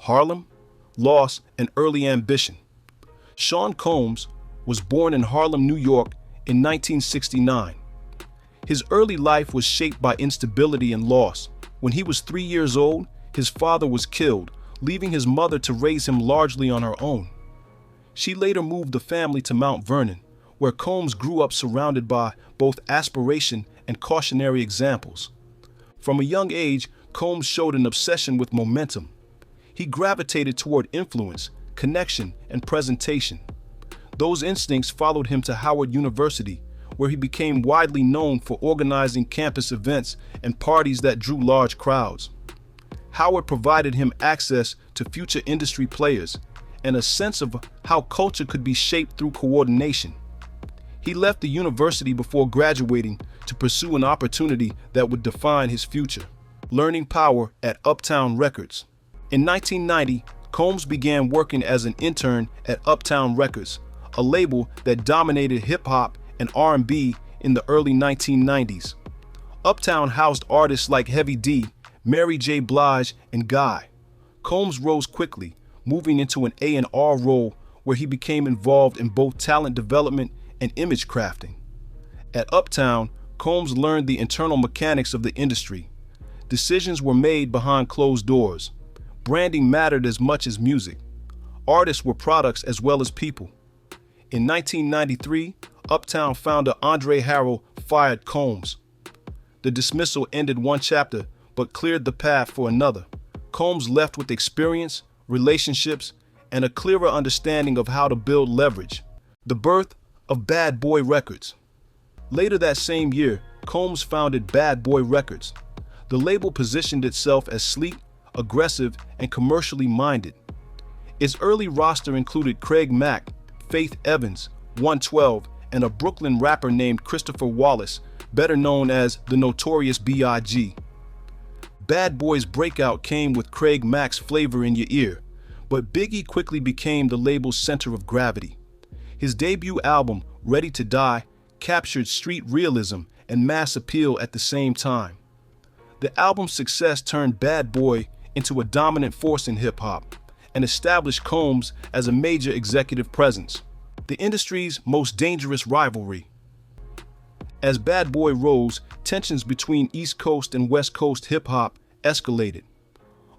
Harlem, loss, and early ambition. Sean Combs was born in Harlem, New York in 1969. His early life was shaped by instability and loss. When he was 3 years old, his father was killed, leaving his mother to raise him largely on her own. She later moved the family to Mount Vernon, where Combs grew up surrounded by both aspiration and cautionary examples. From a young age, Combs showed an obsession with momentum. He gravitated toward influence, connection, and presentation. Those instincts followed him to Howard University, where he became widely known for organizing campus events and parties that drew large crowds. Howard provided him access to future industry players and a sense of how culture could be shaped through coordination. He left the university before graduating to pursue an opportunity that would define his future, learning power at Uptown Records. In 1990, Combs began working as an intern at Uptown Records, a label that dominated hip-hop and R&B in the early 1990s. Uptown housed artists like Heavy D, Mary J. Blige, and Guy. Combs rose quickly, moving into an A&R role where he became involved in both talent development and image crafting. At Uptown, Combs learned the internal mechanics of the industry. Decisions were made behind closed doors. Branding mattered as much as music. Artists were products as well as people. In 1993, Uptown founder Andre Harrell fired Combs. The dismissal ended one chapter, but cleared the path for another. Combs left with experience, relationships, and a clearer understanding of how to build leverage. The birth of Bad Boy Records. Later that same year, Combs founded Bad Boy Records. The label positioned itself as sleek, aggressive, and commercially minded. Its early roster included Craig Mack, Faith Evans, 112, and a Brooklyn rapper named Christopher Wallace, better known as the Notorious B.I.G. Bad Boy's breakout came with Craig Mack's Flavor in Your Ear, but Biggie quickly became the label's center of gravity. His debut album, Ready to Die, captured street realism and mass appeal at the same time. The album's success turned Bad Boy into a dominant force in hip-hop and established Combs as a major executive presence. The industry's most dangerous rivalry. As Bad Boy rose, tensions between East Coast and West Coast hip-hop escalated.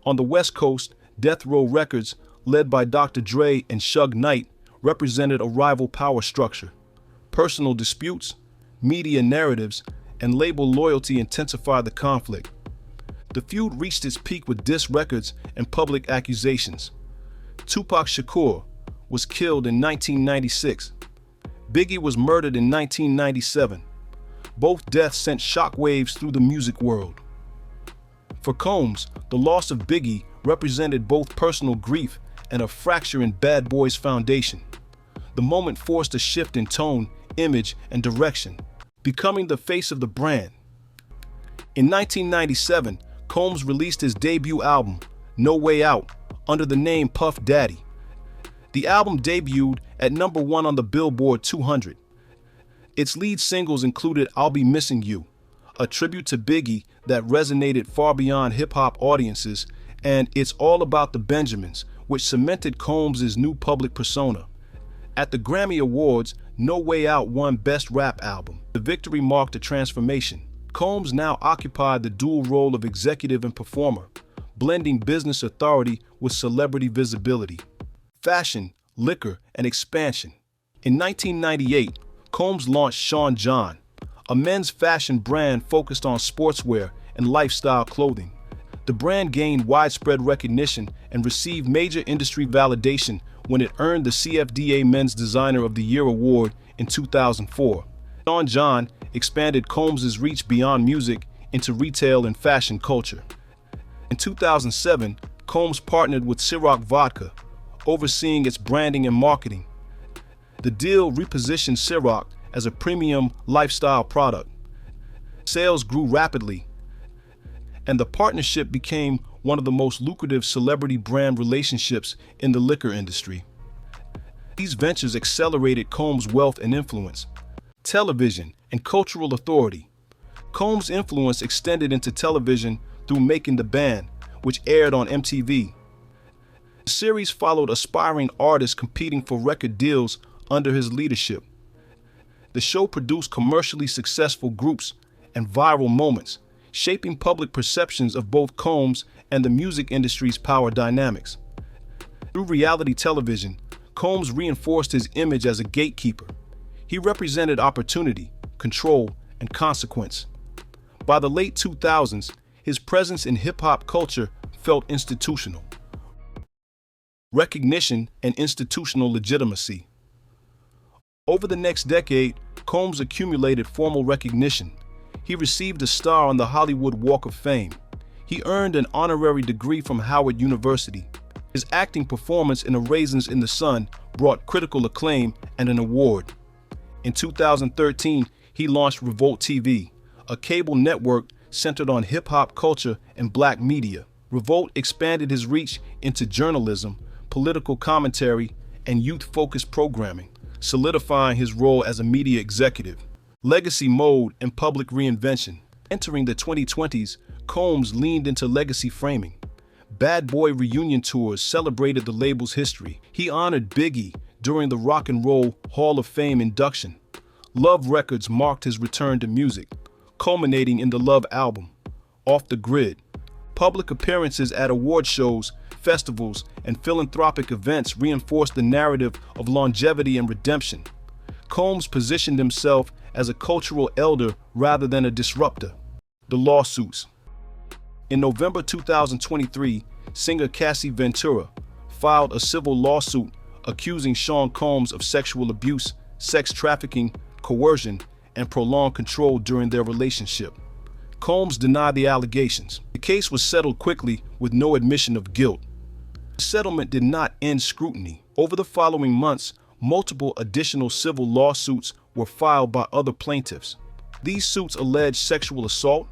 On the West Coast, Death Row Records, led by Dr. Dre and Suge Knight, represented a rival power structure. Personal disputes, media narratives, and label loyalty intensified the conflict. The feud reached its peak with diss records and public accusations. Tupac Shakur was killed in 1996. Biggie was murdered in 1997. Both deaths sent shockwaves through the music world. For Combs, the loss of Biggie represented both personal grief and a fracture in Bad Boy's foundation. The moment forced a shift in tone, image, and direction, becoming the face of the brand. In 1997, Combs released his debut album, No Way Out, under the name Puff Daddy. The album debuted at #1 on the Billboard 200. Its lead singles included I'll Be Missing You, a tribute to Biggie that resonated far beyond hip-hop audiences, and It's All About the Benjamins, which cemented Combs' new public persona. At the Grammy Awards, No Way Out won Best Rap Album. The victory marked a transformation. Combs now occupied the dual role of executive and performer, blending business authority with celebrity visibility. Fashion, liquor, and expansion. In 1998, Combs launched Sean John, a men's fashion brand focused on sportswear and lifestyle clothing. The brand gained widespread recognition and received major industry validation when it earned the CFDA Men's Designer of the Year award in 2004. Sean John expanded Combs' reach beyond music into retail and fashion culture. In 2007, Combs partnered with Ciroc Vodka, overseeing its branding and marketing. The deal repositioned Ciroc as a premium lifestyle product. Sales grew rapidly, and the partnership became one of the most lucrative celebrity brand relationships in the liquor industry. These ventures accelerated Combs' wealth and influence. Television and cultural authority. Combs' influence extended into television through Making the Band, which aired on MTV. The series followed aspiring artists competing for record deals under his leadership. The show produced commercially successful groups and viral moments, shaping public perceptions of both Combs and the music industry's power dynamics. Through reality television, Combs reinforced his image as a gatekeeper. He represented opportunity, control, and consequence. By the late 2000s, his presence in hip-hop culture felt institutional. Recognition and institutional legitimacy. Over the next decade, Combs accumulated formal recognition. He received a star on the Hollywood Walk of Fame. He earned an honorary degree from Howard University. His acting performance in A Raisins in the Sun brought critical acclaim and an award. In 2013, he launched Revolt TV, a cable network centered on hip-hop culture and black media. Revolt expanded his reach into journalism, political commentary, and youth-focused programming, solidifying his role as a media executive. Legacy mode and public reinvention. Entering the 2020s, Combs leaned into legacy framing. Bad Boy reunion tours celebrated the label's history. He honored Biggie during the Rock and Roll Hall of Fame induction. Love Records marked his return to music, culminating in the Love album. Off the Grid. Public appearances at award shows, festivals, and philanthropic events reinforced the narrative of longevity and redemption. Combs positioned himself as a cultural elder rather than a disruptor. The lawsuits. In November 2023, singer Cassie Ventura filed a civil lawsuit accusing Sean Combs of sexual abuse, sex trafficking, coercion, and prolonged control during their relationship. Combs denied the allegations. The case was settled quickly with no admission of guilt. The settlement did not end scrutiny. Over the following months, multiple additional civil lawsuits were filed by other plaintiffs. These suits alleged sexual assault,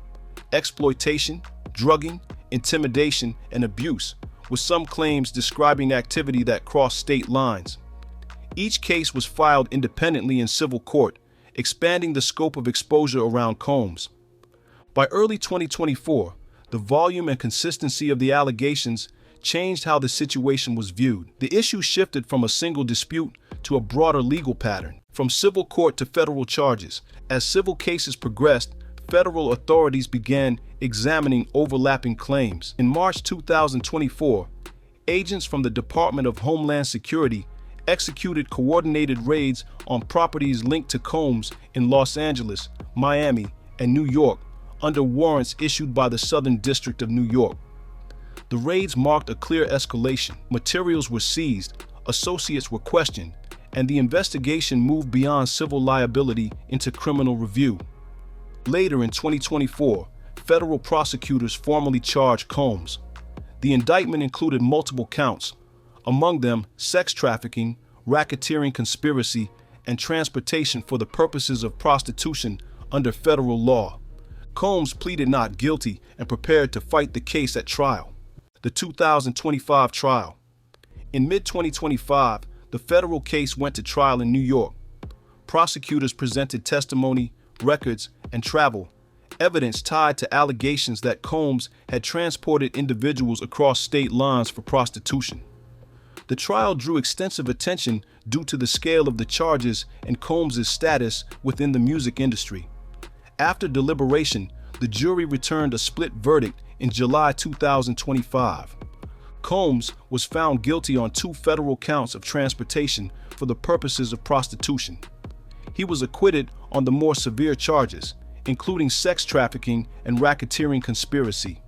exploitation, drugging, intimidation, and abuse, with some claims describing activity that crossed state lines. Each case was filed independently in civil court, expanding the scope of exposure around Combs. By early 2024, the volume and consistency of the allegations changed how the situation was viewed. The issue shifted from a single dispute to a broader legal pattern, from civil court to federal charges. As civil cases progressed, federal authorities began examining overlapping claims. In March 2024, agents from the Department of Homeland Security executed coordinated raids on properties linked to Combs in Los Angeles, Miami, and New York under warrants issued by the Southern District of New York. The raids marked a clear escalation. Materials were seized, associates were questioned, and the investigation moved beyond civil liability into criminal review. Later in 2024, federal prosecutors formally charged Combs. The indictment included multiple counts, among them sex trafficking, racketeering conspiracy, and transportation for the purposes of prostitution under federal law. Combs pleaded not guilty and prepared to fight the case at trial. The 2025 trial. In mid-2025, the federal case went to trial in New York. Prosecutors presented testimony, records, and travel, evidence tied to allegations that Combs had transported individuals across state lines for prostitution. The trial drew extensive attention due to the scale of the charges and Combs' status within the music industry. After deliberation, the jury returned a split verdict in July 2025. Combs was found guilty on 2 federal counts of transportation for the purposes of prostitution. He was acquitted on the more severe charges, including sex trafficking and racketeering conspiracy.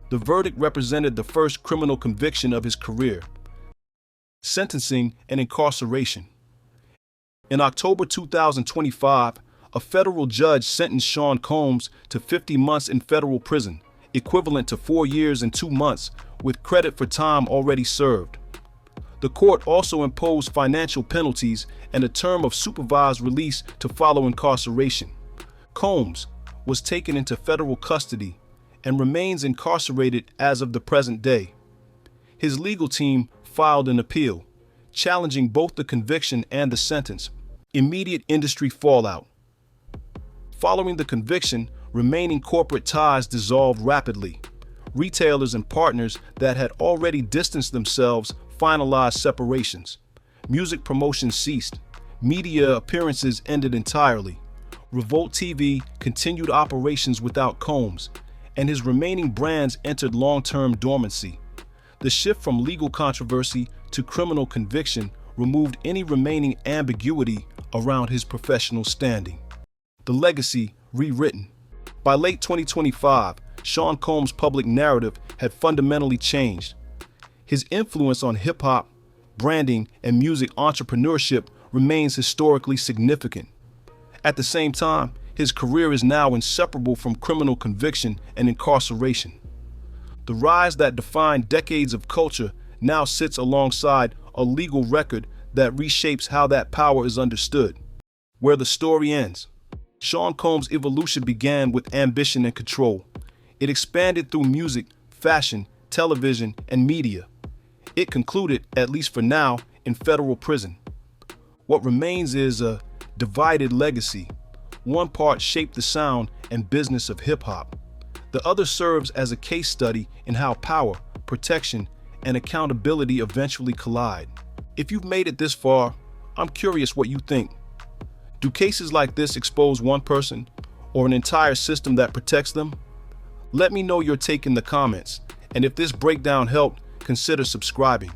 The verdict represented the first criminal conviction of his career. Sentencing and incarceration. In October 2025, a federal judge sentenced Sean Combs to 50 months in federal prison, equivalent to 4 years and 2 months, with credit for time already served. The court also imposed financial penalties and a term of supervised release to follow incarceration. Combs was taken into federal custody and remains incarcerated as of the present day. His legal team filed an appeal, challenging both the conviction and the sentence. Immediate industry fallout. Following the conviction, remaining corporate ties dissolved rapidly. Retailers and partners that had already distanced themselves finalized separations. Music promotion ceased. Media appearances ended entirely. Revolt TV continued operations without Combs, and his remaining brands entered long-term dormancy. The shift from legal controversy to criminal conviction removed any remaining ambiguity around his professional standing. The legacy rewritten. By late 2025, Sean Combs' public narrative had fundamentally changed. His influence on hip-hop, branding, and music entrepreneurship remains historically significant. At the same time, his career is now inseparable from criminal conviction and incarceration. The rise that defined decades of culture now sits alongside a legal record that reshapes how that power is understood. Where the story ends. Sean Combs' evolution began with ambition and control. It expanded through music, fashion, television, and media. It concluded, at least for now, in federal prison. What remains is a divided legacy. One part shaped the sound and business of hip-hop. The other serves as a case study in how power, protection, and accountability eventually collide. If you've made it this far, I'm curious what you think. Do cases like this expose one person or an entire system that protects them? Let me know your take in the comments, and if this breakdown helped, consider subscribing.